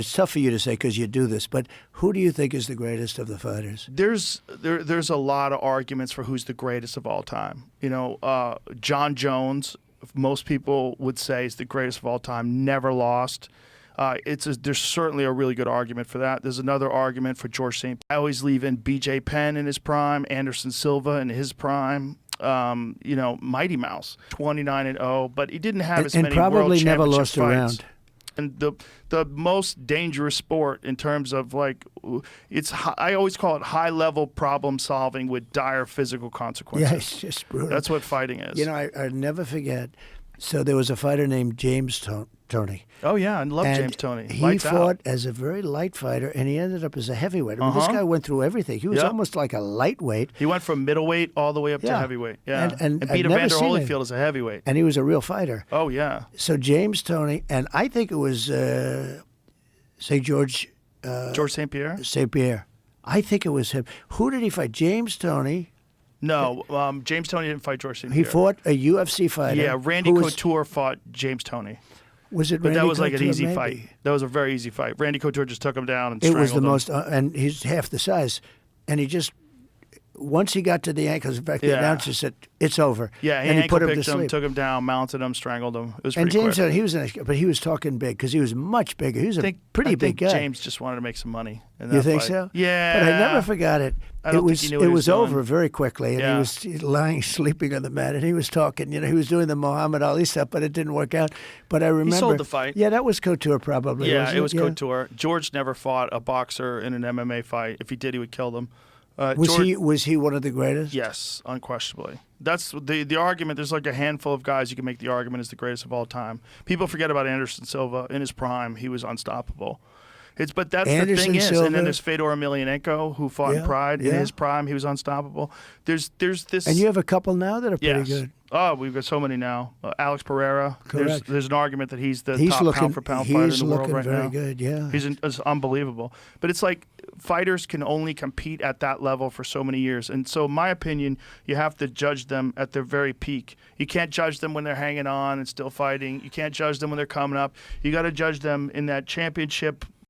It's tough for you to say because you do this, but who do you think is the greatest of the fighters? There's a lot of arguments for who's the greatest of all time. Jon Jones, most people would say, is the greatest of all time. Never lost. There's certainly a really good argument for that. There's another argument for George St. I always leave in BJ Penn in his prime, Anderson Silva in his prime. Mighty Mouse, 29-0, but he didn't have as many probably world never championship lost a fights. round. And the most dangerous sport in terms of I always call it high level problem solving with dire physical consequences. Yeah, it's just brutal. That's what fighting is. I never forget. So there was a fighter named James Toney. Oh yeah, I love James Toney. He fought as a very light fighter, and he ended up as a heavyweight. I mean, this guy went through everything. He was almost like a lightweight. He went from middleweight all the way up to heavyweight. Yeah, and Peter Vander Holyfield as a heavyweight. And he was a real fighter. Oh yeah. So James Toney, and I think it was George St-Pierre. St-Pierre. I think it was him. Who did he fight? James Toney. No, James Toney didn't fight George St-Pierre. He fought a UFC fighter. Yeah, Randy Couture fought James Toney. Was it? But Randy that was like Couture? an easy Maybe. fight. That was a very easy fight. Randy Couture just took him down and strangled him. It was the most, and he's half the size, and he just. Once he got to the ankles, in fact, the announcer said, "It's over." Yeah, and he put him to picked him, sleep. took him down, mounted him, strangled him. It was and pretty James, quick. but he was talking big because he was much bigger. He was a pretty big guy. James just wanted to make some money. In that You think fight. so? Yeah. But I never forgot it. I don't think he knew what he was doing. over very quickly, and he was lying, sleeping on the mat, and he was talking. He was doing the Muhammad Ali stuff, but it didn't work out. But I remember he sold the fight. Yeah, that was Couture probably. Yeah, wasn't it was Couture. George never fought a boxer in an MMA fight. If he did, he would kill them. Was he one of the greatest? Yes, unquestionably. That's the argument. There's like a handful of guys you can make the argument is the greatest of all time. People forget about Anderson Silva. In his prime, he was unstoppable. But that's Anderson the thing Silva. And then there's Fedor Emelianenko, who fought in Pride. In his prime, he was unstoppable. There's this. And you have a couple now that are pretty good. Oh, we've got so many now. Alex Pereira. Correct. There's an argument that he's the top pound-for-pound fighter in the world right now. He's looking very good, yeah. It's unbelievable. But it's like fighters can only compete at that level for so many years. And so, in my opinion, you have to judge them at their very peak. You can't judge them when they're hanging on and still fighting. You can't judge them when they're coming up. You got to judge them in that championship